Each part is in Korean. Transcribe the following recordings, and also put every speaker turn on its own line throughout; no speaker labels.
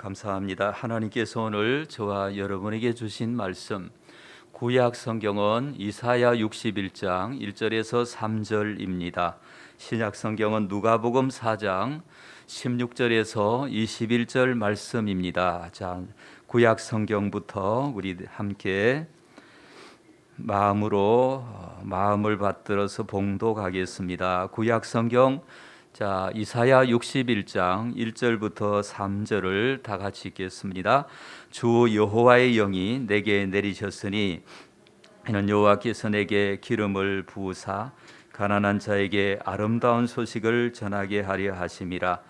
감사합니다. 하나님께서 오늘 저와 여러분에게 주신 말씀 구약 성경은 이사야 61장 1절에서 3절입니다. 신약 성경은 누가복음 4장 16절에서 21절 말씀입니다. 자, 구약 성경부터 우리 함께 마음을 받들어서 봉독하겠습니다. 구약 성경 자, 이사야 61장 1절부터 3절을 다 같이 읽겠습니다. 주 여호와의 영이 내게 내리셨으니 이는 여호와께서 내게 기름을 부으사 가난한 자에게 아름다운 소식을 전하게 하려 하심이라.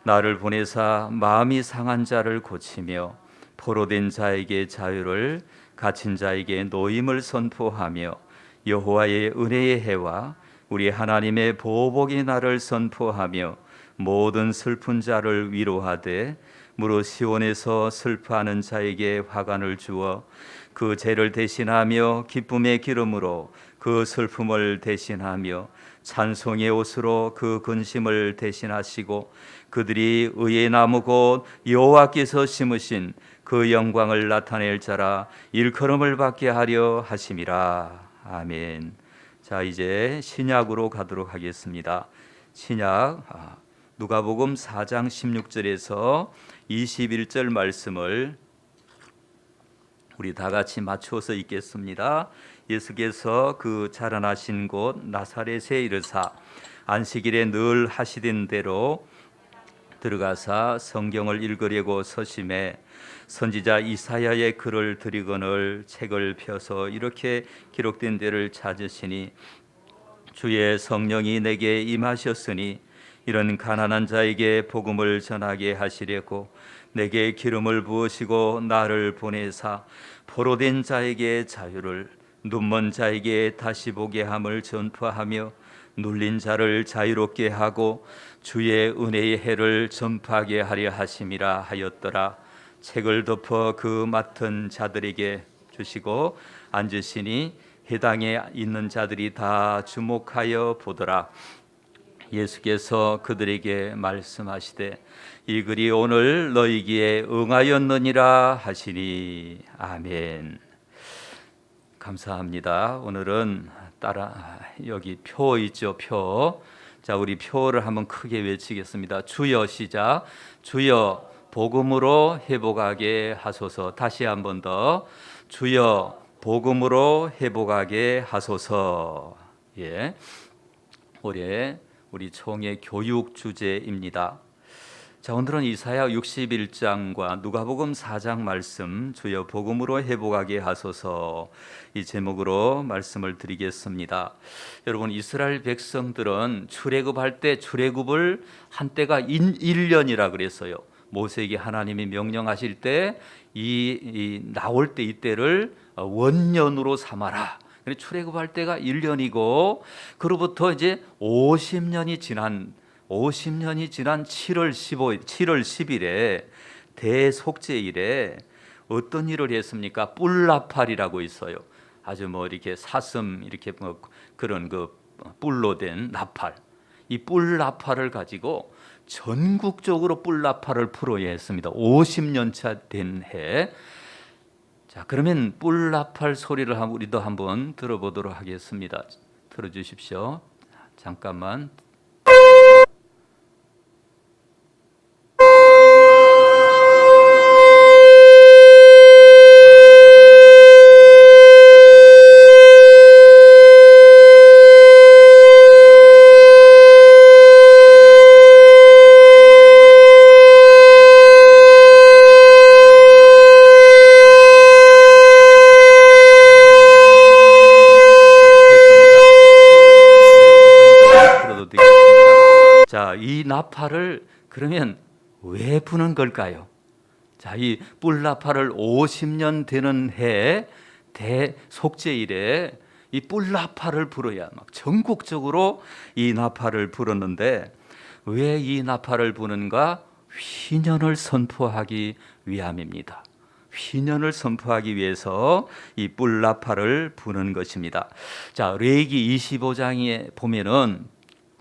나를 보내사 마음이 상한 자를 고치며 포로된 자에게 자유를, 갇힌 자에게 노임을 선포하며 여호와의 은혜의 해와 우리 하나님의 보복이 나를 선포하며 모든 슬픈 자를 위로하되 무릇 시온에서 슬퍼하는 자에게 화관을 주어 그 죄를 대신하며 기쁨의 기름으로 그 슬픔을 대신하며 찬송의 옷으로 그 근심을 대신하시고 그들이 의의 나무 곧 여호와께서 심으신 그 영광을 나타낼 자라 일컬음을 받게 하려 하심이라. 아멘. 자, 이제 신약으로 가도록 하겠습니다. 신약 누가복음 4장 16절에서 21절 말씀을 우리 다 같이 맞추어서 읽겠습니다. 예수께서 그 자라나신 곳 나사렛에 이르사 안식일에 늘 하시던 대로 들어가사 성경을 읽으려고 서심해 선지자 이사야의 글을 들이거늘 책을 펴서 이렇게 기록된 데를 찾으시니 주의 성령이 내게 임하셨으니 이런 가난한 자에게 복음을 전하게 하시려고 내게 기름을 부으시고 나를 보내사 포로된 자에게 자유를, 눈먼 자에게 다시 보게 함을 전파하며 눌린 자를 자유롭게 하고 주의 은혜의 해를 전파하게 하려 하심이라 하였더라. 책을 덮어 그 맡은 자들에게 주시고 앉으시니 해당에 있는 자들이 다 주목하여 보더라. 예수께서 그들에게 말씀하시되 이 글이 오늘 너희기에 응하였느니라 하시니. 아멘. 감사합니다. 오늘은 여기 표 있죠, 표. 자, 우리 표를 한번 크게 외치겠습니다. 주여, 시작. 주여 복음으로 회복하게 하소서. 다시 한 번 더. 주여 복음으로 회복하게 하소서. 예. 올해 우리 총회 교육 주제입니다. 자, 오늘은 이사야 61장과 누가복음 4장 말씀 주여 복음으로 회복하게 하소서 이 제목으로 말씀을 드리겠습니다. 여러분, 이스라엘 백성들은 출애굽할 때 출애굽을 한때가 1년이라 그랬어요. 모세에게 하나님이 명령하실 때 나올 때 이때를 원년으로 삼아라. 출애굽할 때가 1년이고 그로부터 이제 50년이 지난 7월 10일에 대속죄일에 어떤 일을 했습니까? 뿔나팔이라고 있어요. 아주 이렇게 사슴 이렇게 그런 그 뿔로 된 나팔. 이 뿔나팔을 가지고 전국적으로 뿔나팔을 풀어야 했습니다. 50년차 된 해. 자, 그러면 뿔나팔 소리를 우리도 한번 들어보도록 하겠습니다. 들어주십시오. 잠깐만. 자, 이 나팔을 그러면 왜 부는 걸까요? 자, 이 뿔나팔을 50년 되는 해 대속죄일에 이 뿔나팔을 불어야 막 전국적으로 이 나팔을 불었는데 왜 이 나팔을 부는가? 휘년을 선포하기 위함입니다. 휘년을 선포하기 위해서 이 뿔나팔을 부는 것입니다. 자, 레위기 25장에 보면은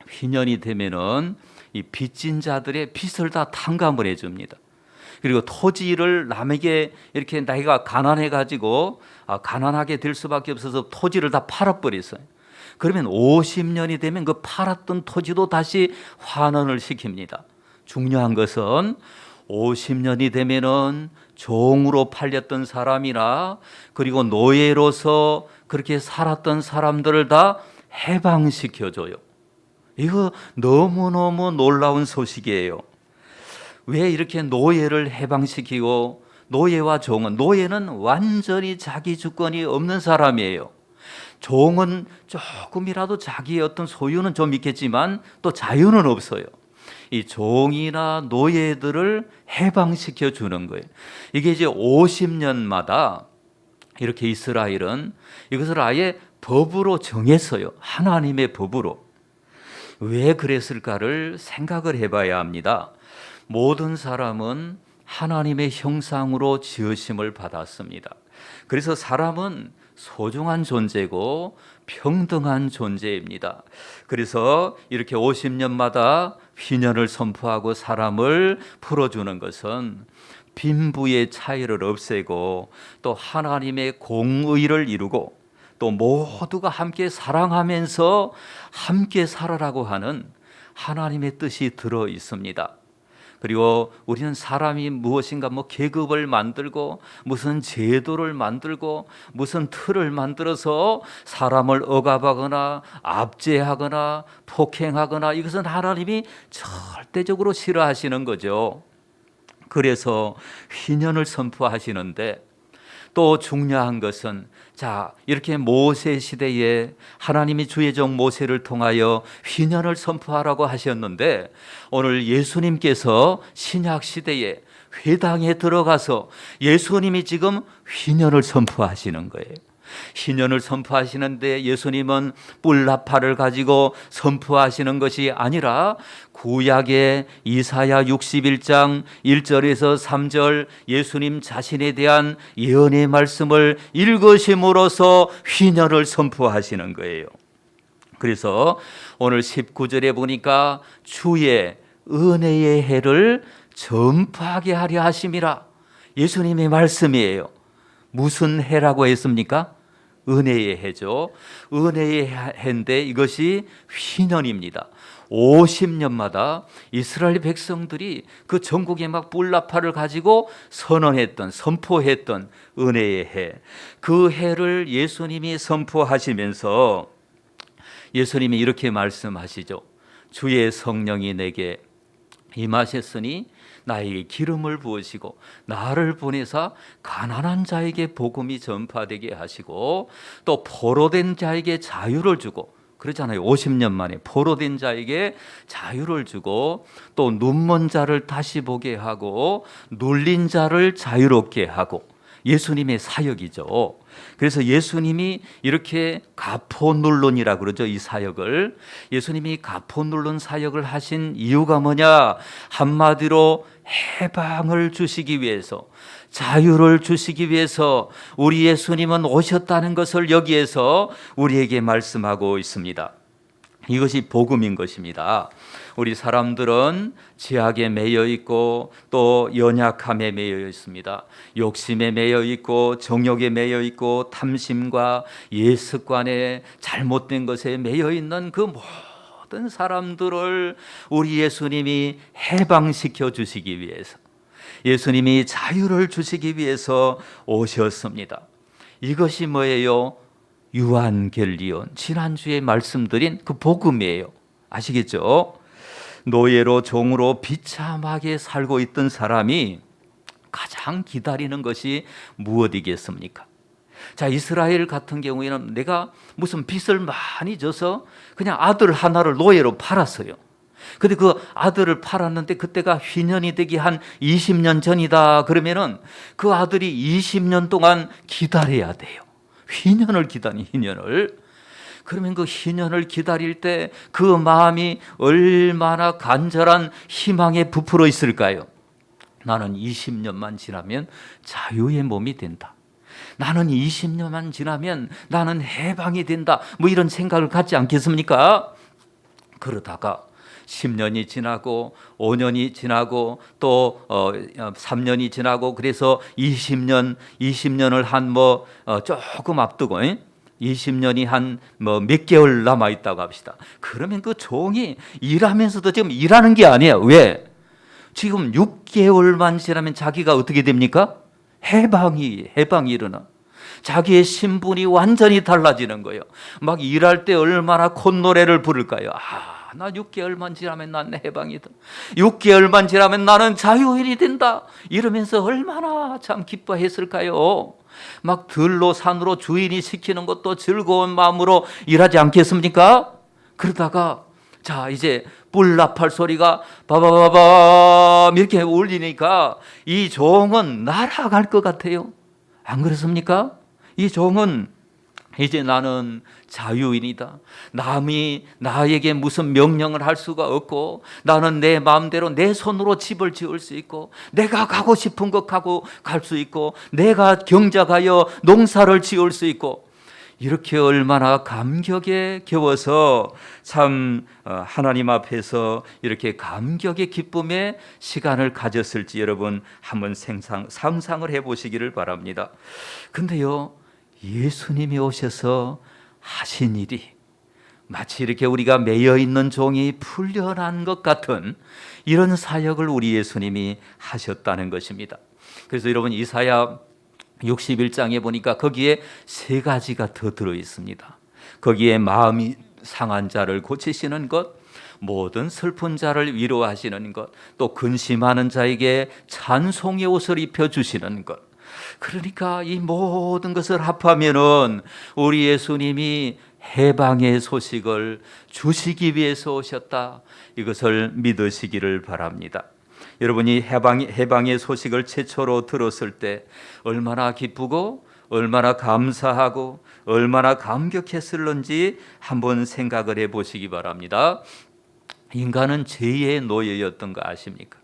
휘년이 되면은 이 빚진 자들의 빚을 다 탕감을 해줍니다. 그리고 토지를 남에게 이렇게 나이가 가난해 가지고 가난하게 될 수밖에 없어서 토지를 다 팔아버렸어요. 그러면 50년이 되면 그 팔았던 토지도 다시 환원을 시킵니다. 중요한 것은 50년이 되면은 종으로 팔렸던 사람이나 그리고 노예로서 그렇게 살았던 사람들을 다 해방시켜줘요. 이거 너무너무 놀라운 소식이에요. 왜 이렇게 노예를 해방시키고, 노예와 종은, 노예는 완전히 자기 주권이 없는 사람이에요. 종은 조금이라도 자기의 어떤 소유는 좀 있겠지만 또 자유는 없어요. 이 종이나 노예들을 해방시켜 주는 거예요. 이게 이제 50년마다 이렇게 이스라엘은 이것을 아예 법으로 정했어요. 하나님의 법으로. 왜 그랬을까를 생각을 해봐야 합니다. 모든 사람은 하나님의 형상으로 지으심을 받았습니다. 그래서 사람은 소중한 존재고 평등한 존재입니다. 그래서 이렇게 50년마다 휘년을 선포하고 사람을 풀어주는 것은 빈부의 차이를 없애고 또 하나님의 공의를 이루고 또 모두가 함께 사랑하면서 함께 살아라고 하는 하나님의 뜻이 들어 있습니다. 그리고 우리는 사람이 무엇인가 계급을 만들고 무슨 제도를 만들고 무슨 틀을 만들어서 사람을 억압하거나 압제하거나 폭행하거나, 이것은 하나님이 절대적으로 싫어하시는 거죠. 그래서 휘년을 선포하시는데, 또 중요한 것은 이렇게 모세 시대에 하나님이 주의 종 모세를 통하여 휘년을 선포하라고 하셨는데, 오늘 예수님께서 신약 시대에 회당에 들어가서 예수님이 지금 휘년을 선포하시는 거예요. 휘년을 선포하시는데 예수님은 뿔나팔을 가지고 선포하시는 것이 아니라 구약의 이사야 61장 1절에서 3절 예수님 자신에 대한 예언의 말씀을 읽으심으로써 휘년을 선포하시는 거예요. 그래서 오늘 19절에 보니까 주의 은혜의 해를 전파하게 하려 하심이라, 예수님의 말씀이에요. 무슨 해라고 했습니까? 은혜의 해죠. 은혜의 해인데 이것이 휘년입니다. 50년마다 이스라엘 백성들이 그 전국에 뿔나팔을 가지고 선포했던 은혜의 해, 그 해를 예수님이 선포하시면서 예수님이 이렇게 말씀하시죠. 주의 성령이 내게 임하셨으니 나에게 기름을 부으시고 나를 보내사 가난한 자에게 복음이 전파되게 하시고 또 포로된 자에게 자유를 주고, 그러잖아요. 50년 만에 포로된 자에게 자유를 주고 또 눈먼 자를 다시 보게 하고 눌린 자를 자유롭게 하고, 예수님의 사역이죠. 그래서 예수님이 이렇게 가포눌론이라고 그러죠. 이 사역을 예수님이 가포눌론 사역을 하신 이유가 뭐냐? 한마디로 해방을 주시기 위해서, 자유를 주시기 위해서 우리 예수님은 오셨다는 것을 여기에서 우리에게 말씀하고 있습니다. 이것이 복음인 것입니다. 우리 사람들은 죄악에 매여 있고 또 연약함에 매여 있습니다. 욕심에 매여 있고 정욕에 매여 있고 탐심과 예습관에 잘못된 것에 매여 있는 그 모든 사람들을 우리 예수님이 해방시켜 주시기 위해서, 예수님이 자유를 주시기 위해서 오셨습니다. 이것이 뭐예요? 유한겔리온, 지난주에 말씀드린 그 복음이에요. 아시겠죠? 노예로 종으로 비참하게 살고 있던 사람이 가장 기다리는 것이 무엇이겠습니까? 이스라엘 같은 경우에는 내가 무슨 빚을 많이 져서 그냥 아들 하나를 노예로 팔았어요. 근데 그 아들을 팔았는데 그때가 휘년이 되기 한 20년 전이다. 그러면은 그 아들이 20년 동안 기다려야 돼요. 휘년을. 그러면 그 휘년을 기다릴 때 그 마음이 얼마나 간절한 희망에 부풀어 있을까요? 나는 20년만 지나면 자유의 몸이 된다. 나는 20년만 지나면 나는 해방이 된다. 이런 생각을 갖지 않겠습니까? 그러다가 10년이 지나고 5년이 지나고 또 3년이 지나고 그래서 20년을 한 조금 앞두고 20년이 한 몇 개월 남아 있다고 합시다. 그러면 그 종이 일하면서도 지금 일하는 게 아니에요. 왜? 지금 6개월만 지나면 자기가 어떻게 됩니까? 해방이 일어나. 자기의 신분이 완전히 달라지는 거예요. 막 일할 때 얼마나 콧노래를 부를까요? 나 6개월만 지나면 난 해방이다. 6개월만 지나면 나는 자유인이 된다. 이러면서 얼마나 참 기뻐했을까요? 막 들로 산으로 주인이 시키는 것도 즐거운 마음으로 일하지 않겠습니까? 그러다가 자 이제 뿔나팔 소리가 바바바밤 이렇게 울리니까 이 종은 날아갈 것 같아요. 안 그렇습니까? 이 종은 이제 나는 자유인이다. 남이 나에게 무슨 명령을 할 수가 없고 나는 내 마음대로 내 손으로 집을 지을 수 있고 내가 가고 싶은 것 가고 갈 수 있고 내가 경작하여 농사를 지을 수 있고 이렇게 얼마나 감격에 겨워서 참 하나님 앞에서 이렇게 감격의 기쁨의 시간을 가졌을지 여러분 한번 상상을 해보시기를 바랍니다. 근데요 예수님이 오셔서 하신 일이 마치 이렇게 우리가 매여 있는 종이 풀려난 것 같은 이런 사역을 우리 예수님이 하셨다는 것입니다. 그래서 여러분 이사야 61장에 보니까 거기에 3가지가 더 들어 있습니다. 거기에 마음이 상한 자를 고치시는 것, 모든 슬픈 자를 위로하시는 것, 또 근심하는 자에게 찬송의 옷을 입혀주시는 것. 그러니까 이 모든 것을 합하면은 우리 예수님이 해방의 소식을 주시기 위해서 오셨다. 이것을 믿으시기를 바랍니다. 여러분이 해방의 소식을 최초로 들었을 때 얼마나 기쁘고 얼마나 감사하고 얼마나 감격했을는지 한번 생각을 해보시기 바랍니다. 인간은 죄의 노예였던 거 아십니까?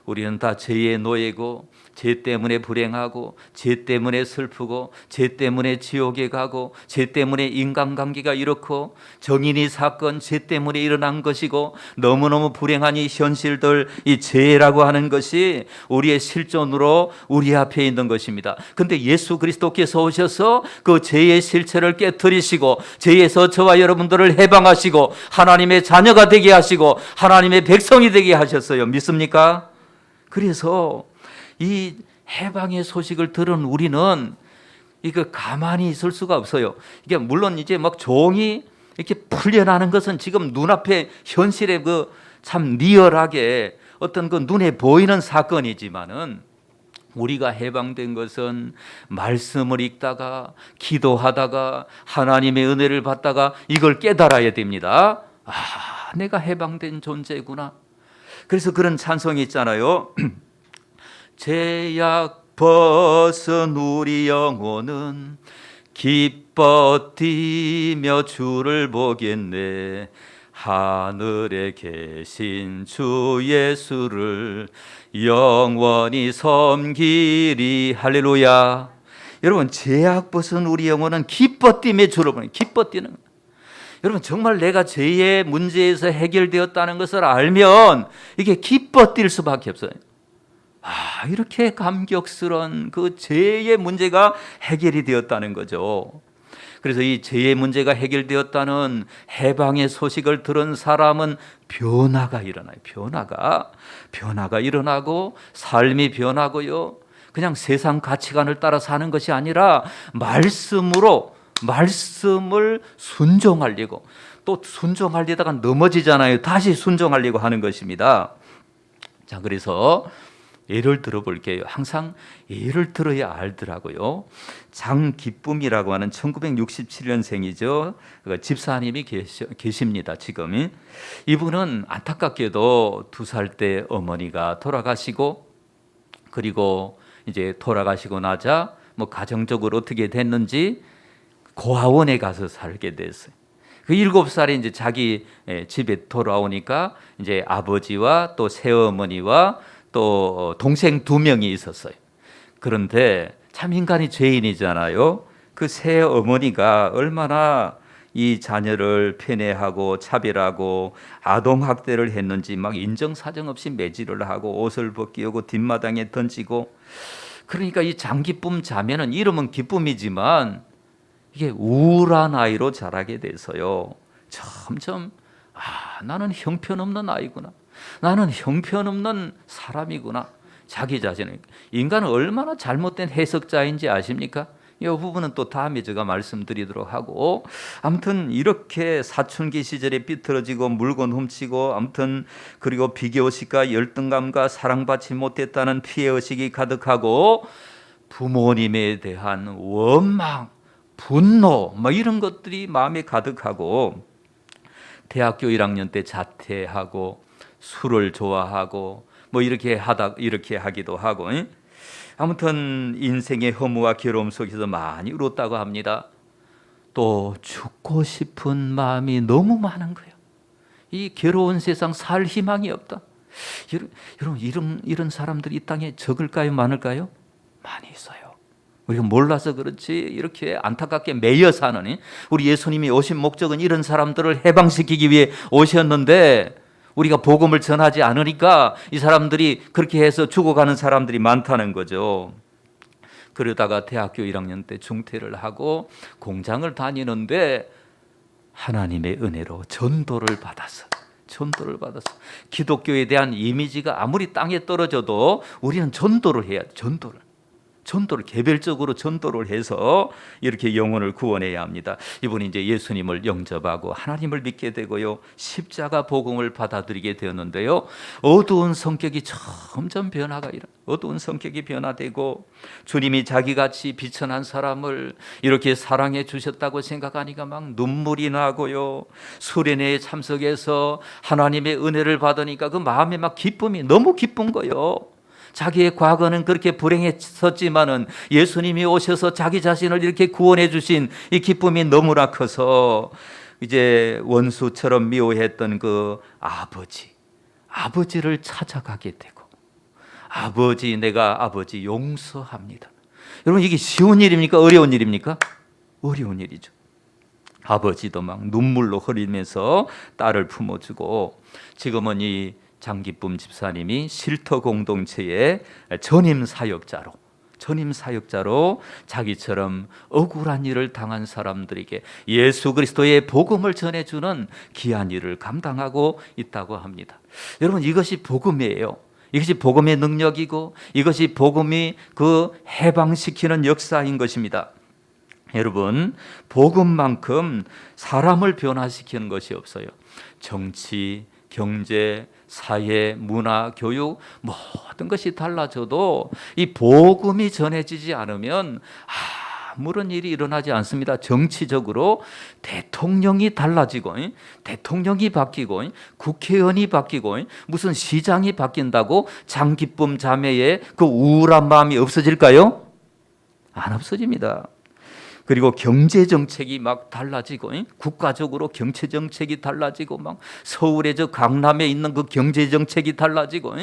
우리는 다 죄의 노예고 죄 때문에 불행하고 죄 때문에 슬프고 죄 때문에 지옥에 가고 죄 때문에 인간관계가 이렇고 정인이 사건 죄 때문에 일어난 것이고 너무너무 불행한 이 현실들 이 죄라고 하는 것이 우리의 실존으로 우리 앞에 있는 것입니다. 그런데 예수 그리스도께서 오셔서 그 죄의 실체를 깨트리시고 죄에서 저와 여러분들을 해방하시고 하나님의 자녀가 되게 하시고 하나님의 백성이 되게 하셨어요. 믿습니까? 그래서 이 해방의 소식을 들은 우리는 이거 가만히 있을 수가 없어요. 이게 물론 이제 막 종이 이렇게 풀려나는 것은 지금 눈앞에 현실에 그 참 리얼하게 어떤 그 눈에 보이는 사건이지만은 우리가 해방된 것은 말씀을 읽다가 기도하다가 하나님의 은혜를 받다가 이걸 깨달아야 됩니다. 내가 해방된 존재구나. 그래서 그런 찬송이 있잖아요. 죄악 벗은 우리 영혼은 기뻐 뛰며 주를 보겠네. 하늘에 계신 주 예수를 영원히 섬기리. 할렐루야. 여러분 죄악 벗은 우리 영혼은 기뻐 뛰며 주를 보는 기뻐 뛰는 거예요. 여러분 정말 내가 죄의 문제에서 해결되었다는 것을 알면 이게 기뻐 뛸 수밖에 없어요. 이렇게 감격스러운 그 죄의 문제가 해결이 되었다는 거죠. 그래서 이 죄의 문제가 해결되었다는 해방의 소식을 들은 사람은 변화가 일어나요. 변화가 일어나고 삶이 변하고요. 그냥 세상 가치관을 따라 사는 것이 아니라 말씀을 순종하려고, 또 순종하려다가 넘어지잖아요. 다시 순종하려고 하는 것입니다. 자, 그래서 예를 들어볼게요. 항상 예를 들어야 알더라고요. 장기쁨이라고 하는 1967년생이죠. 집사님이 계십니다. 지금 이분은 안타깝게도 2살 때 어머니가 돌아가시고, 그리고 이제 돌아가시고 나자 가정적으로 어떻게 됐는지 고아원에 가서 살게 됐어요. 그 7살에 이제 자기 집에 돌아오니까 이제 아버지와 또 새어머니와 또 동생 2명이 있었어요. 그런데 참 인간이 죄인이잖아요. 그 새어머니가 얼마나 이 자녀를 편애하고 차별하고 아동학대를 했는지 막 인정사정 없이 매질을 하고 옷을 벗기고 뒷마당에 던지고, 그러니까 이 장기쁨 자매는 이름은 기쁨이지만 이게 우울한 아이로 자라게 돼서요, 점점 나는 형편없는 아이구나, 나는 형편없는 사람이구나, 자기 자신을, 인간은 얼마나 잘못된 해석자인지 아십니까? 이 부분은 또 다음에 제가 말씀드리도록 하고, 아무튼 이렇게 사춘기 시절에 삐뚤어지고 물건 훔치고, 아무튼 그리고 비교의식과 열등감과 사랑받지 못했다는 피해의식이 가득하고, 부모님에 대한 원망, 분노 뭐 이런 것들이 마음에 가득하고, 대학교 1학년 때 자퇴하고 술을 좋아하고 뭐 이렇게 하기도 하고, 아무튼 인생의 허무와 괴로움 속에서 많이 울었다고 합니다. 또 죽고 싶은 마음이 너무 많은 거예요. 이 괴로운 세상 살 희망이 없다. 여러분, 이런 사람들이 이 땅에 적을까요, 많을까요? 많이 있어요. 우리가 몰라서 그렇지 이렇게 안타깝게 매여 사는, 우리 예수님이 오신 목적은 이런 사람들을 해방시키기 위해 오셨는데 우리가 복음을 전하지 않으니까 이 사람들이 그렇게 해서 죽어가는 사람들이 많다는 거죠. 그러다가 대학교 1학년 때 중퇴를 하고 공장을 다니는데 하나님의 은혜로 전도를 받았어. 기독교에 대한 이미지가 아무리 땅에 떨어져도 우리는 전도를 해야 돼. 전도를 개별적으로 전도를 해서 이렇게 영혼을 구원해야 합니다. 이분이 이제 예수님을 영접하고 하나님을 믿게 되고요, 십자가 복음을 받아들이게 되었는데요, 어두운 성격이 점점 어두운 성격이 변화되고, 주님이 자기같이 비천한 사람을 이렇게 사랑해 주셨다고 생각하니까 막 눈물이 나고요, 수련회에 참석해서 하나님의 은혜를 받으니까 그 마음에 막 기쁨이 너무 기쁜 거예요. 자기의 과거는 그렇게 불행했었지만은 예수님이 오셔서 자기 자신을 이렇게 구원해 주신 이 기쁨이 너무나 커서 이제 원수처럼 미워했던 그 아버지를 찾아가게 되고, 내가 아버지 용서합니다. 여러분, 이게 쉬운 일입니까? 어려운 일입니까? 어려운 일이죠. 아버지도 막 눈물로 흘리면서 딸을 품어주고, 지금은 이 장기쁨 집사님이 실터 공동체의 전임 사역자로 자기처럼 억울한 일을 당한 사람들에게 예수 그리스도의 복음을 전해주는 귀한 일을 감당하고 있다고 합니다. 여러분, 이것이 복음이에요. 이것이 복음의 능력이고, 이것이 복음이 그 해방시키는 역사인 것입니다. 여러분, 복음만큼 사람을 변화시키는 것이 없어요. 정치, 경제, 사회, 문화, 교육 모든 것이 달라져도 이 복음이 전해지지 않으면 아무런 일이 일어나지 않습니다. 정치적으로 대통령이 달라지고, 대통령이 바뀌고, 국회의원이 바뀌고, 무슨 시장이 바뀐다고 장기쁨 자매의 그 우울한 마음이 없어질까요? 안 없어집니다. 그리고 경제 정책이 막 달라지고, 국가적으로 경제 정책이 달라지고, 막 서울의 저 강남에 있는 그 경제 정책이 달라지고,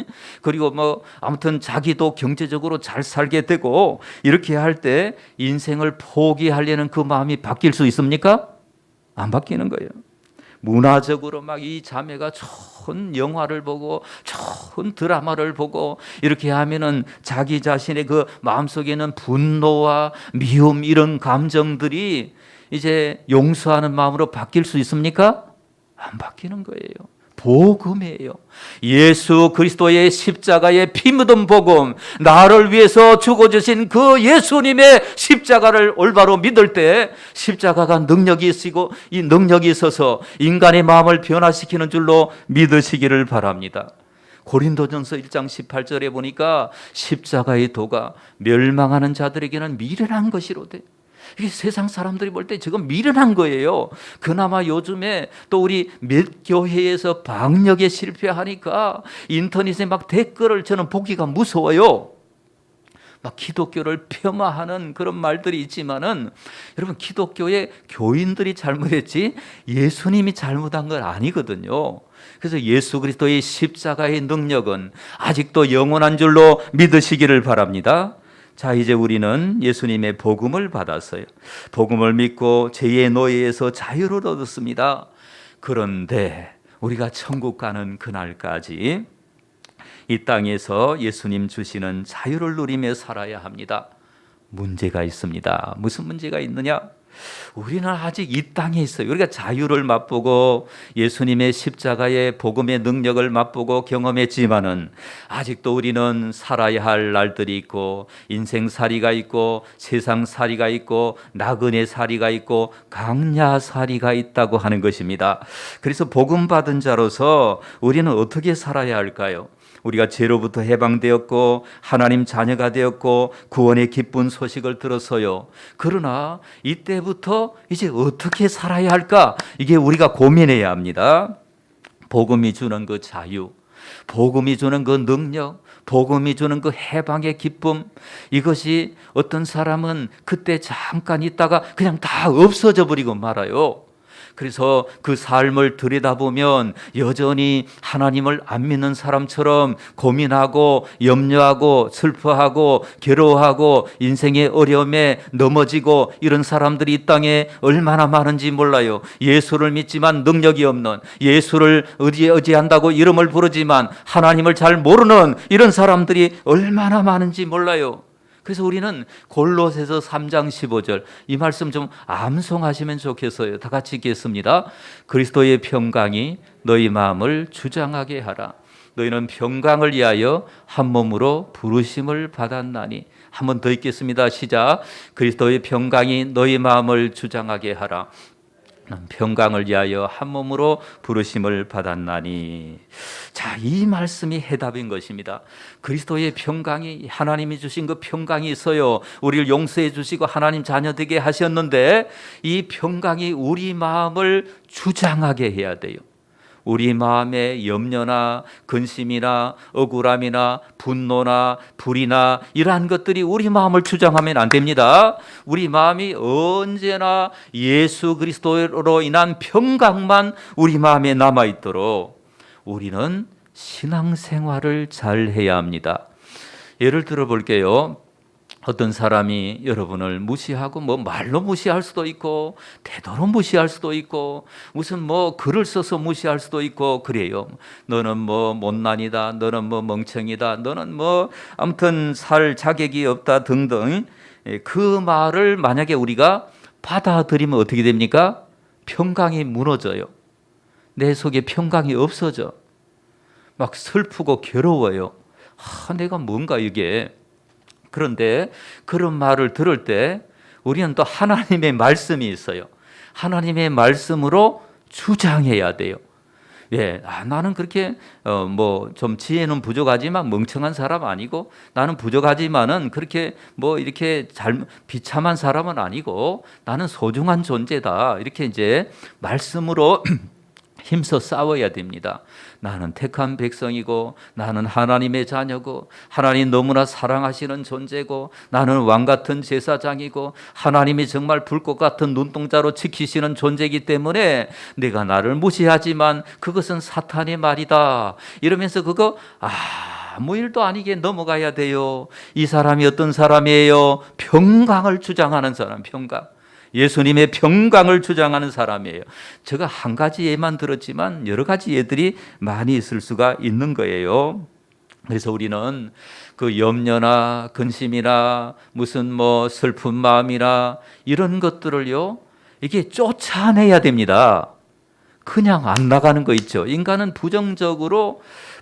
그리고 뭐 아무튼 자기도 경제적으로 잘 살게 되고, 이렇게 할 때 인생을 포기하려는 그 마음이 바뀔 수 있습니까? 안 바뀌는 거예요. 문화적으로 막 이 자매가 좋은 영화를 보고 좋은 드라마를 보고 이렇게 하면은 자기 자신의 그 마음속에는 분노와 미움, 이런 감정들이 이제 용서하는 마음으로 바뀔 수 있습니까? 안 바뀌는 거예요. 복음이에요. 예수 그리스도의 십자가의 피 묻은 복음, 나를 위해서 죽어주신 그 예수님의 십자가를 올바로 믿을 때 십자가가 능력이 있고, 이 능력이 있어서 인간의 마음을 변화시키는 줄로 믿으시기를 바랍니다. 고린도전서 1장 18절에 보니까 십자가의 도가 멸망하는 자들에게는 미련한 것이로되, 이게 세상 사람들이 볼 때 지금 미련한 거예요. 그나마 요즘에 또 우리 몇 교회에서 방역에 실패하니까 인터넷에 막 댓글을 저는 보기가 무서워요. 막 기독교를 폄하하는 그런 말들이 있지만은, 여러분, 기독교의 교인들이 잘못했지 예수님이 잘못한 건 아니거든요. 그래서 예수 그리스도의 십자가의 능력은 아직도 영원한 줄로 믿으시기를 바랍니다. 자, 이제 우리는 예수님의 복음을 받았어요. 복음을 믿고 죄의 노예에서 자유를 얻었습니다. 그런데 우리가 천국 가는 그날까지 이 땅에서 예수님 주시는 자유를 누리며 살아야 합니다. 문제가 있습니다. 무슨 문제가 있느냐? 우리는 아직 이 땅에 있어요. 우리가 자유를 맛보고 예수님의 십자가의 복음의 능력을 맛보고 경험했지만은 아직도 우리는 살아야 할 날들이 있고 인생살이가 있고 세상살이가 있고 나그네살이가 있고 강야살이가 있다고 하는 것입니다. 그래서 복음 받은 자로서 우리는 어떻게 살아야 할까요? 우리가 죄로부터 해방되었고 하나님 자녀가 되었고 구원의 기쁜 소식을 들어서요. 그러나 이때부터 이제 어떻게 살아야 할까? 이게 우리가 고민해야 합니다. 복음이 주는 그 자유, 복음이 주는 그 능력, 복음이 주는 그 해방의 기쁨, 이것이 어떤 사람은 그때 잠깐 있다가 그냥 다 없어져 버리고 말아요. 그래서 그 삶을 들여다보면 여전히 하나님을 안 믿는 사람처럼 고민하고 염려하고 슬퍼하고 괴로워하고 인생의 어려움에 넘어지고 이런 사람들이 이 땅에 얼마나 많은지 몰라요. 예수를 믿지만 능력이 없는, 예수를 의지한다고 이름을 부르지만 하나님을 잘 모르는 이런 사람들이 얼마나 많은지 몰라요. 그래서 우리는 골로새서 3장 15절 이 말씀 좀 암송하시면 좋겠어요. 다 같이 읽겠습니다. 그리스도의 평강이 너희 마음을 주장하게 하라. 너희는 평강을 위하여 한 몸으로 부르심을 받았나니. 한 번 더 읽겠습니다. 시작. 그리스도의 평강이 너희 마음을 주장하게 하라. 평강을 위하여 한 몸으로 부르심을 받았나니. 자, 이 말씀이 해답인 것입니다. 그리스도의 평강이, 하나님이 주신 그 평강이 있어요. 우리를 용서해 주시고 하나님 자녀 되게 하셨는데 이 평강이 우리 마음을 주장하게 해야 돼요. 우리 마음의 염려나 근심이나 억울함이나 분노나 불이나 이러한 것들이 우리 마음을 주장하면 안 됩니다. 우리 마음이 언제나 예수 그리스도로 인한 평강만 우리 마음에 남아있도록 우리는 신앙생활을 잘 해야 합니다. 예를 들어 볼게요. 어떤 사람이 여러분을 무시하고 말로 무시할 수도 있고 태도로 무시할 수도 있고 무슨 글을 써서 무시할 수도 있고 그래요. 너는 못난이다, 너는 멍청이다, 너는 아무튼 살 자격이 없다 등등. 그 말을 만약에 우리가 받아들이면 어떻게 됩니까? 평강이 무너져요. 내 속에 평강이 없어져. 막 슬프고 괴로워요. 내가 뭔가 이게. 그런데 그런 말을 들을 때 우리는 또 하나님의 말씀이 있어요. 하나님의 말씀으로 주장해야 돼요. 나는 그렇게 좀 지혜는 부족하지만 멍청한 사람 아니고 나는 부족하지만은 그렇게 이렇게 비참한 사람은 아니고 나는 소중한 존재다. 이렇게 이제 말씀으로 힘써 싸워야 됩니다. 나는 택한 백성이고 나는 하나님의 자녀고 하나님 너무나 사랑하시는 존재고 나는 왕같은 제사장이고 하나님이 정말 불꽃 같은 눈동자로 지키시는 존재이기 때문에 내가 나를 무시하지만 그것은 사탄의 말이다. 이러면서 그거 아무 일도 아니게 넘어가야 돼요. 이 사람이 어떤 사람이에요? 평강을 주장하는 사람, 평강. 예수님의 평강을 주장하는 사람이에요. 제가 한 가지 예만 들었지만 여러 가지 예들이 많이 있을 수가 있는 거예요. 그래서 우리는 그 염려나 근심이나 무슨 슬픈 마음이나 이런 것들을요, 이게 쫓아내야 됩니다. 그냥 안 나가는 거 있죠. 인간은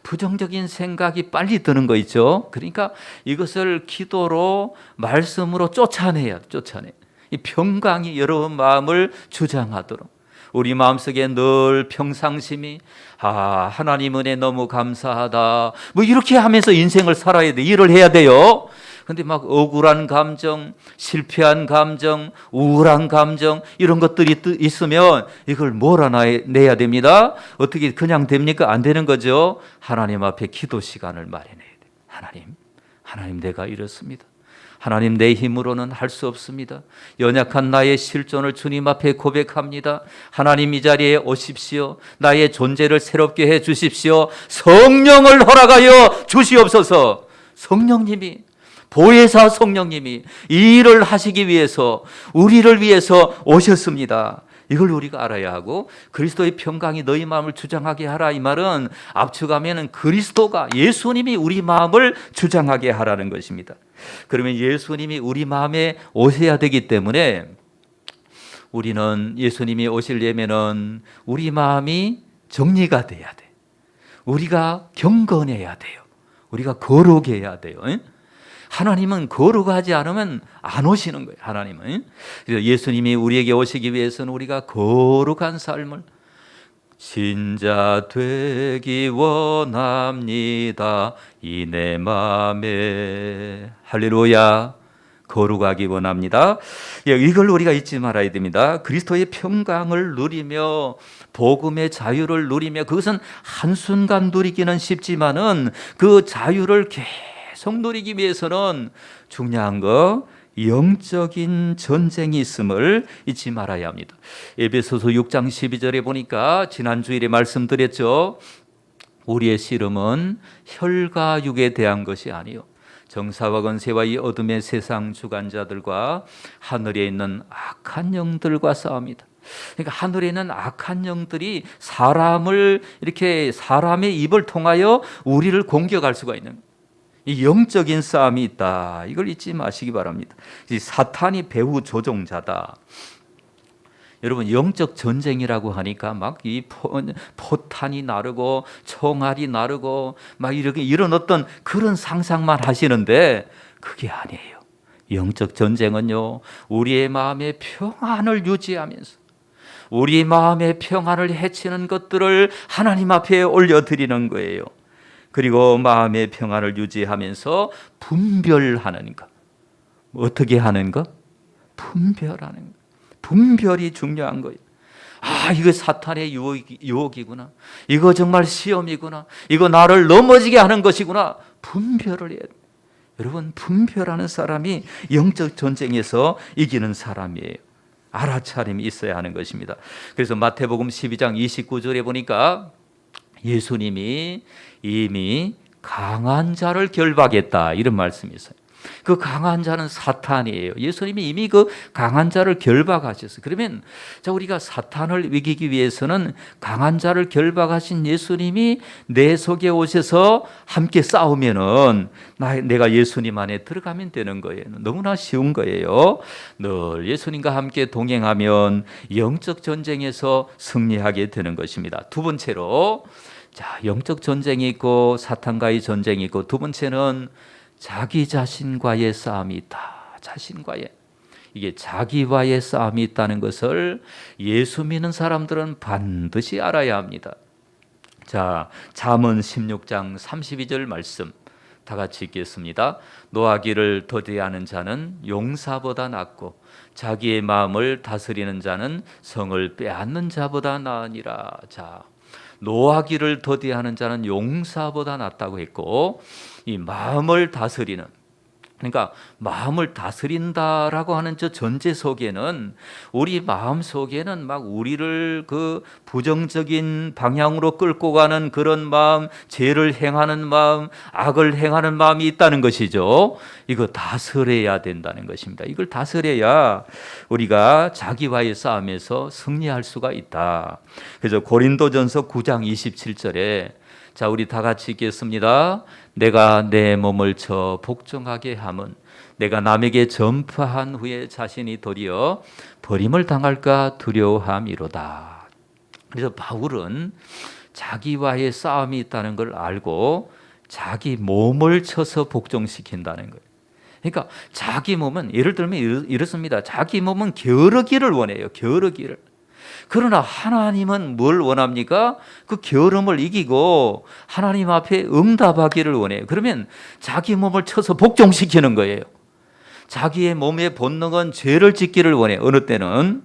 부정적인 생각이 빨리 드는 거 있죠. 그러니까 이것을 기도로 말씀으로 쫓아내. 이 평강이 여러분 마음을 주장하도록 우리 마음속에 늘 평상심이 하나님 은혜 너무 감사하다 이렇게 하면서 인생을 살아야 돼. 일을 해야 돼요. 근데 막 억울한 감정, 실패한 감정, 우울한 감정 이런 것들이 있으면 이걸 몰아내야 됩니다. 어떻게 그냥 됩니까? 안 되는 거죠. 하나님 앞에 기도 시간을 마련해야 돼. 하나님 내가 이렇습니다. 하나님 내 힘으로는 할 수 없습니다. 연약한 나의 실존을 주님 앞에 고백합니다. 하나님 이 자리에 오십시오. 나의 존재를 새롭게 해 주십시오. 성령을 허락하여 주시옵소서. 성령님이 보혜사 성령님이 이 일을 하시기 위해서 우리를 위해서 오셨습니다. 이걸 우리가 알아야 하고, 그리스도의 평강이 너희 마음을 주장하게 하라, 이 말은 압축하면 그리스도가, 예수님이 우리 마음을 주장하게 하라는 것입니다. 그러면 예수님이 우리 마음에 오셔야 되기 때문에 우리는 예수님이 오시려면은 우리 마음이 정리가 돼야 돼. 우리가 경건해야 돼요. 우리가 거룩해야 돼요. 하나님은 거룩하지 않으면 안 오시는 거예요. 하나님은. 그래서 예수님이 우리에게 오시기 위해서는 우리가 거룩한 삶을, 신자 되기 원합니다, 이 내 마음에. 할렐루야. 거룩하기 원합니다. 이걸 우리가 잊지 말아야 됩니다. 그리스도의 평강을 누리며 복음의 자유를 누리며, 그것은 한순간 누리기는 쉽지만은 그 자유를 계속 누리기 위해서는 중요한 거, 영적인 전쟁이 있음을 잊지 말아야 합니다. 에베소서 6장 12절에 보니까 지난 주일에 말씀드렸죠. 우리의 씨름은 혈과 육에 대한 것이 아니요 정사와 권세와 이 어둠의 세상 주관자들과 하늘에 있는 악한 영들과 싸웁니다. 그러니까 하늘에 있는 악한 영들이 사람을 이렇게, 사람의 입을 통하여 우리를 공격할 수가 있는, 이 영적인 싸움이 있다. 이걸 잊지 마시기 바랍니다. 사탄이 배후 조종자다. 여러분, 영적 전쟁이라고 하니까 막 이 포탄이 나르고 총알이 나르고 막 이렇게 이런 어떤 그런 상상만 하시는데 그게 아니에요. 영적 전쟁은요, 우리의 마음의 평안을 유지하면서 우리 마음의 평안을 해치는 것들을 하나님 앞에 올려드리는 거예요. 그리고 마음의 평안을 유지하면서 분별하는 것. 어떻게 하는 것? 분별하는 것. 분별이 중요한 거예요. 아, 이거 사탄의 유혹이구나. 이거 정말 시험이구나. 이거 나를 넘어지게 하는 것이구나. 분별을 해야 돼요. 여러분, 분별하는 사람이 영적 전쟁에서 이기는 사람이에요. 알아차림이 있어야 하는 것입니다. 그래서 마태복음 12장 29절에 보니까 예수님이 이미 강한 자를 결박했다, 이런 말씀이 있어요. 그 강한 자는 사탄이에요. 예수님이 이미 그 강한 자를 결박하셨어요. 그러면 자, 우리가 사탄을 이기기 위해서는 강한 자를 결박하신 예수님이 내 속에 오셔서 함께 싸우면은 내가 예수님 안에 들어가면 되는 거예요. 너무나 쉬운 거예요. 늘 예수님과 함께 동행하면 영적 전쟁에서 승리하게 되는 것입니다. 두 번째로, 자, 영적 전쟁이 있고 사탄과의 전쟁이 있고, 두 번째는 자기 자신과의 싸움이 있다. 자신과의, 이게 자기와의 싸움이 있다는 것을 예수 믿는 사람들은 반드시 알아야 합니다. 자, 잠언 16장 32절 말씀 다 같이 읽겠습니다. 노하기를 더디하는 자는 용사보다 낫고 자기의 마음을 다스리는 자는 성을 빼앗는 자보다 나으니라. 자, 노하기를 더디하는 자는 용사보다 낫다고 했고, 이 마음을 다스리는, 그러니까 마음을 다스린다라고 하는 저 전제 속에는, 우리 마음 속에는 막 우리를 그 부정적인 방향으로 끌고 가는 그런 마음, 죄를 행하는 마음, 악을 행하는 마음이 있다는 것이죠. 이거 다스려야 된다는 것입니다. 이걸 다스려야 우리가 자기와의 싸움에서 승리할 수가 있다. 그래서 고린도전서 9장 27절에, 자, 우리 다 같이 읽겠습니다. 내가 내 몸을 쳐 복종하게 함은 내가 남에게 전파한 후에 자신이 도리어 버림을 당할까 두려워함이로다. 그래서 바울은 자기와의 싸움이 있다는 걸 알고 자기 몸을 쳐서 복종시킨다는 거예요. 그러니까 자기 몸은, 예를 들면 이렇습니다. 자기 몸은 게으르기를 원해요. 게으르기를. 그러나 하나님은 뭘 원합니까? 그 게으름을 이기고 하나님 앞에 응답하기를 원해요. 그러면 자기 몸을 쳐서 복종시키는 거예요. 자기의 몸의 본능은 죄를 짓기를 원해요. 어느 때는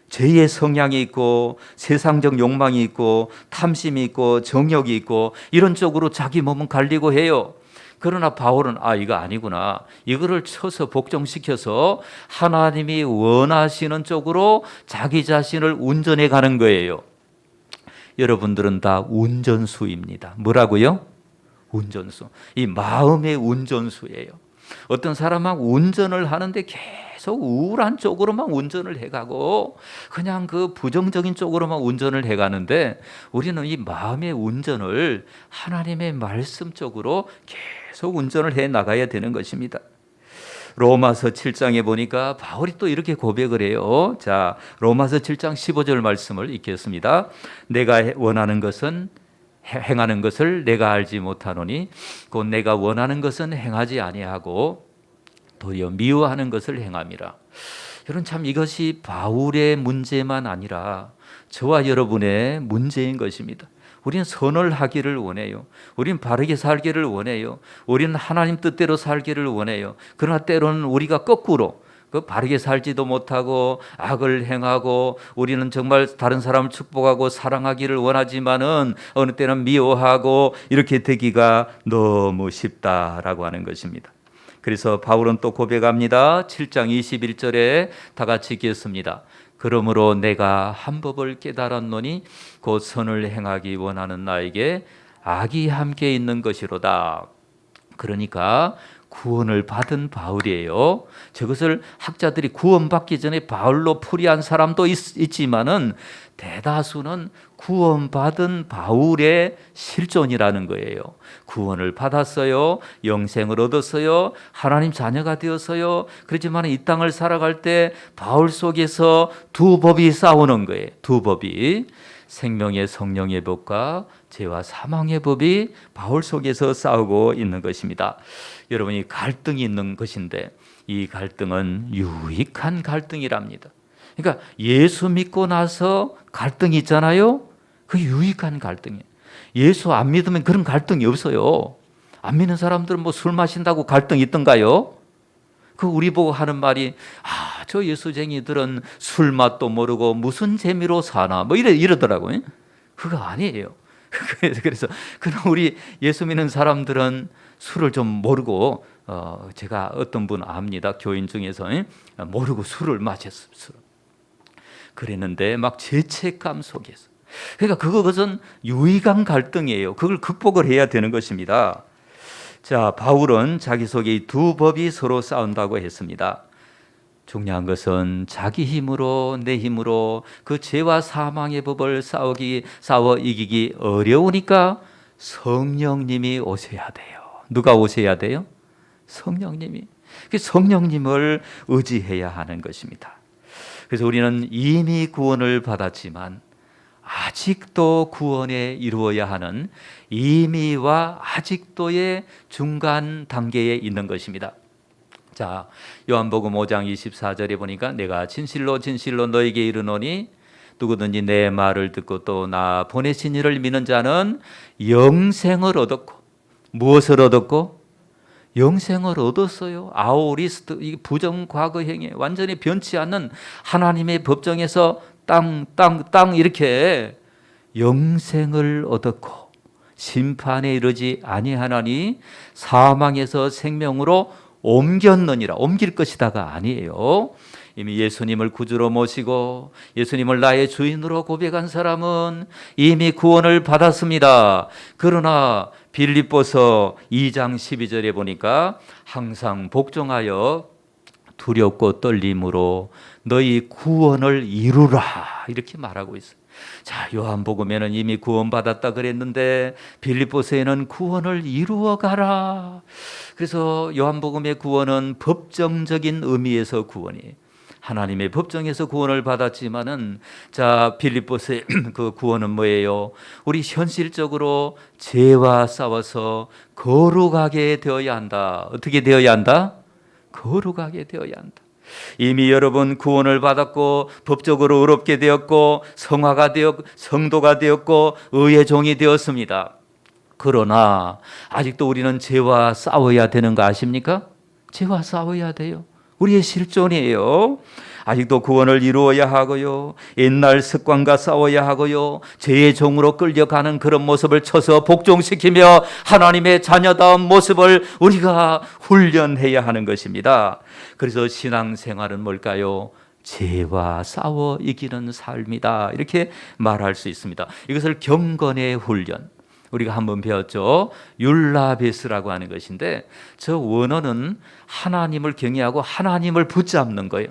죄의 성향이 있고 세상적 욕망이 있고 탐심이 있고 정욕이 있고 이런 쪽으로 자기 몸은 갈리고 해요. 그러나 바울은 이거 아니구나. 이거를 쳐서 복종시켜서 하나님이 원하시는 쪽으로 자기 자신을 운전해 가는 거예요. 여러분들은 다 운전수입니다. 뭐라고요? 운전수. 이 마음의 운전수예요. 어떤 사람은 운전을 하는데 계속 우울한 쪽으로만 운전을 해가고 그냥 그 부정적인 쪽으로만 운전을 해가는데 우리는 이 마음의 운전을 하나님의 말씀 쪽으로 계속 운전을 해 나가야 되는 것입니다. 로마서 7장에 보니까 바울이 또 이렇게 고백을 해요. 자, 로마서 7장 15절 말씀을 읽겠습니다. 내가 원하는 것은 행하는 것을 내가 알지 못하노니 곧 내가 원하는 것은 행하지 아니하고 도리어 미워하는 것을 행함이라. 여러분, 참 이것이 바울의 문제만 아니라 저와 여러분의 문제인 것입니다. 우리는 선을 하기를 원해요. 우리는 바르게 살기를 원해요. 우리는 하나님 뜻대로 살기를 원해요. 그러나 때로는 우리가 거꾸로 바르게 살지도 못하고 악을 행하고 우리는 정말 다른 사람을 축복하고 사랑하기를 원하지만은 어느 때는 미워하고 이렇게 되기가 너무 쉽다라고 하는 것입니다. 그래서 바울은 또 고백합니다. 7장 21절에 다 같이 읽겠습니다. 그러므로 내가 한 법을 깨달았노니 곧 선을 행하기 원하는 나에게 악이 함께 있는 것이로다. 그러니까 구원을 받은 바울이에요. 저것을 학자들이 구원받기 전에 바울로 풀이한 사람도 있지만은 대다수는 구원받은 바울의 실존이라는 거예요. 구원을 받았어요. 영생을 얻었어요. 하나님 자녀가 되었어요. 그렇지만 이 땅을 살아갈 때 바울 속에서 두 법이 싸우는 거예요. 두 법이. 생명의 성령의 법과 죄와 사망의 법이 바울 속에서 싸우고 있는 것입니다. 여러분이 갈등이 있는 것인데 이 갈등은 유익한 갈등이랍니다. 그러니까 예수 믿고 나서 갈등이 있잖아요. 그 유익한 갈등이에요. 예수 안 믿으면 그런 갈등이 없어요. 안 믿는 사람들은 뭐 술 마신다고 갈등이 있던가요? 그 우리 보고 하는 말이 저 예수쟁이들은 술 맛도 모르고 무슨 재미로 사나 뭐 이러더라고요. 그거 아니에요. 그래서 그럼 우리 예수 믿는 사람들은 술을 좀 모르고 제가 어떤 분 압니다. 교인 중에서 모르고 술을 마셨어요. 그랬는데 막 죄책감 속에서. 그러니까 그것은 유익한 갈등이에요. 그걸 극복을 해야 되는 것입니다. 자, 바울은 자기 속에 이 두 법이 서로 싸운다고 했습니다. 중요한 것은 자기 힘으로 내 힘으로 그 죄와 사망의 법을 싸워 이기기 어려우니까 성령님이 오셔야 돼요. 누가 오셔야 돼요? 성령님이. 성령님을 의지해야 하는 것입니다. 그래서 우리는 이미 구원을 받았지만 아직도 구원에 이루어야 하는 이미와 아직도의 중간 단계에 있는 것입니다. 자, 요한복음 5장 24절에 보니까 내가 진실로 진실로 너에게 이르노니 누구든지 내 말을 듣고 또 나 보내신 이를 믿는 자는 영생을 얻었고. 무엇을 얻었고? 영생을 얻었어요. 아오리스트, 이 부정 과거행에 완전히 변치 않는 하나님의 법정에서 땅 이렇게 영생을 얻었고 심판에 이르지 아니하나니 사망에서 생명으로 옮길 것이다가 아니에요. 이미 예수님을 구주로 모시고 예수님을 나의 주인으로 고백한 사람은 이미 구원을 받았습니다. 그러나 빌립보서 2장 12절에 보니까 항상 복종하여 두렵고 떨림으로 너희 구원을 이루라 이렇게 말하고 있어요. 자, 요한복음에는 이미 구원받았다 그랬는데 빌립보서에는 구원을 이루어 가라. 그래서 요한복음의 구원은 법정적인 의미에서 구원이에요. 하나님의 법정에서 구원을 받았지만은 자, 빌립보서의 그 구원은 뭐예요? 우리 현실적으로 죄와 싸워서 거룩하게 되어야 한다. 어떻게 되어야 한다? 거룩하게 되어야 한다. 이미 여러분 구원을 받았고 법적으로 의롭게 되었고 성도가 되었고 의의 종이 되었습니다. 그러나 아직도 우리는 죄와 싸워야 되는 거 아십니까? 죄와 싸워야 돼요. 우리의 실존이에요. 아직도 구원을 이루어야 하고요. 옛날 습관과 싸워야 하고요. 죄의 종으로 끌려가는 그런 모습을 쳐서 복종시키며 하나님의 자녀다운 모습을 우리가 훈련해야 하는 것입니다. 그래서 신앙생활은 뭘까요? 죄와 싸워 이기는 삶이다. 이렇게 말할 수 있습니다. 이것을 경건의 훈련. 우리가 한번 배웠죠. 율라베스라고 하는 것인데 저 원어는 하나님을 경외하고 하나님을 붙잡는 거예요.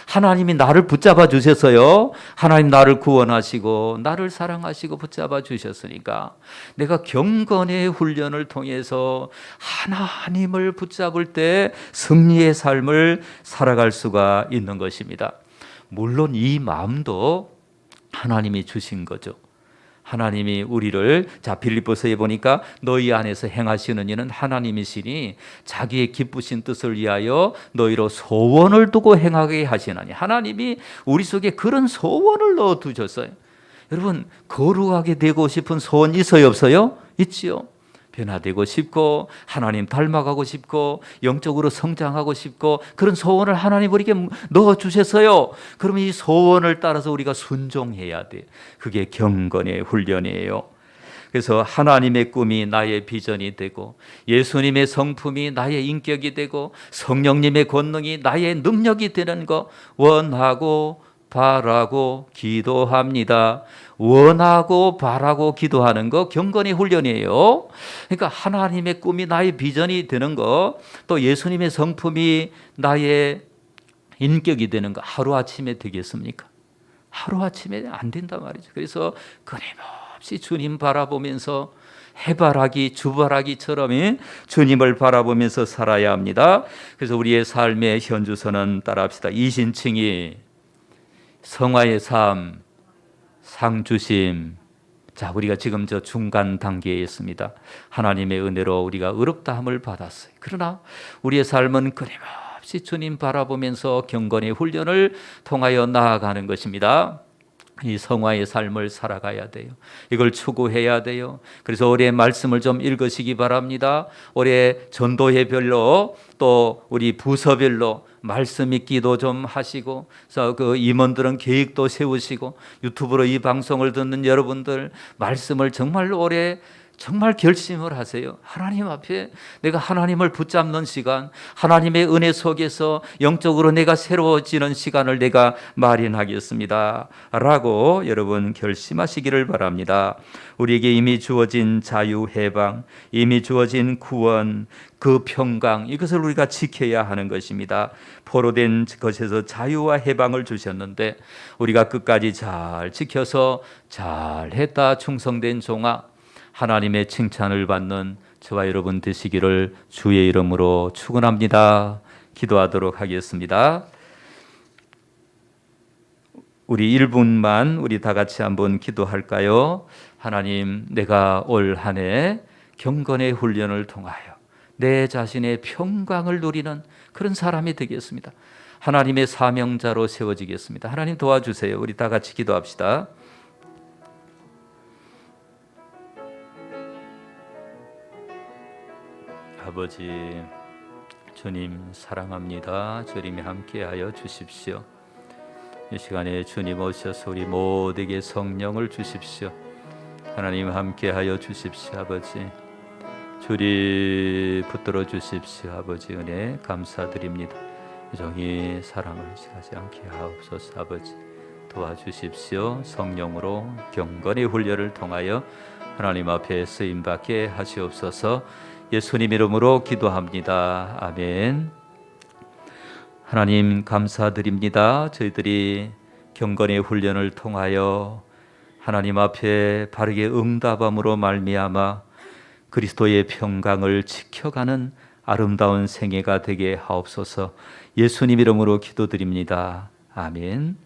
하나님이 나를 붙잡아 주셨어요. 하나님 나를 구원하시고 나를 사랑하시고 붙잡아 주셨으니까 내가 경건의 훈련을 통해서 하나님을 붙잡을 때 승리의 삶을 살아갈 수가 있는 것입니다. 물론 이 마음도 하나님이 주신 거죠. 하나님이 우리를 빌립보서에 보니까 너희 안에서 행하시는 이는 하나님이시니 자기의 기쁘신 뜻을 위하여 너희로 소원을 두고 행하게 하시나니 하나님이 우리 속에 그런 소원을 넣어두셨어요. 여러분 거룩하게 되고 싶은 소원 있어요 없어요? 있지요. 변화되고 싶고 하나님 닮아가고 싶고 영적으로 성장하고 싶고 그런 소원을 하나님 우리에게 넣어주셨어요. 그러면 이 소원을 따라서 우리가 순종해야 돼. 그게 경건의 훈련이에요. 그래서 하나님의 꿈이 나의 비전이 되고 예수님의 성품이 나의 인격이 되고 성령님의 권능이 나의 능력이 되는 거 원하고 바라고 기도합니다. 원하고 바라고 기도하는 거 경건의 훈련이에요. 그러니까 하나님의 꿈이 나의 비전이 되는 거, 또 예수님의 성품이 나의 인격이 되는 거 하루아침에 되겠습니까? 하루아침에 안 된단 말이죠. 그래서 끊임없이 주님 바라보면서 해바라기 주바라기처럼 주님을 바라보면서 살아야 합니다. 그래서 우리의 삶의 현주소는 따라합시다. 이신칭이 성화의 삶, 상주심. 자, 우리가 지금 저 중간 단계에 있습니다. 하나님의 은혜로 우리가 의롭다함을 받았어요. 그러나 우리의 삶은 끊임없이 주님 바라보면서 경건의 훈련을 통하여 나아가는 것입니다. 이 성화의 삶을 살아가야 돼요. 이걸 추구해야 돼요. 그래서 올해 말씀을 좀 읽으시기 바랍니다. 올해 전도회별로 또 우리 부서별로 말씀 읽기도 좀 하시고, 그래서 그 임원들은 계획도 세우시고, 유튜브로 이 방송을 듣는 여러분들 말씀을 정말로 올해 정말 결심을 하세요. 하나님 앞에 내가 하나님을 붙잡는 시간, 하나님의 은혜 속에서 영적으로 내가 새로워지는 시간을 내가 마련하겠습니다 라고 여러분 결심하시기를 바랍니다. 우리에게 이미 주어진 자유 해방, 이미 주어진 구원, 그 평강, 이것을 우리가 지켜야 하는 것입니다. 포로된 것에서 자유와 해방을 주셨는데 우리가 끝까지 잘 지켜서 잘했다 충성된 종아, 하나님의 칭찬을 받는 저와 여러분 되시기를 주의 이름으로 축원합니다. 기도하도록 하겠습니다. 우리 1분만 우리 다 같이 한번 기도할까요? 하나님, 내가 올 한 해 경건의 훈련을 통하여 내 자신의 평강을 누리는 그런 사람이 되겠습니다. 하나님의 사명자로 세워지겠습니다. 하나님 도와주세요. 우리 다 같이 기도합시다. 아버지, 주님 사랑합니다. 주님이 함께하여 주십시오. 이 시간에 주님 오셔서 우리 모두에게 성령을 주십시오. 하나님 함께하여 주십시오. 아버지, 주리 붙들어 주십시오. 아버지, 은혜 감사드립니다. 종이 사랑을 지하지 않게 하옵소서. 아버지, 도와주십시오. 성령으로 경건의 훈련을 통하여 하나님 앞에 쓰임받게 하시옵소서. 예수님 이름으로 기도합니다. 아멘. 하나님 감사드립니다. 저희들이 경건의 훈련을 통하여 하나님 앞에 바르게 응답함으로 말미암아 그리스도의 평강을 지켜가는 아름다운 생애가 되게 하옵소서. 예수님 이름으로 기도드립니다. 아멘.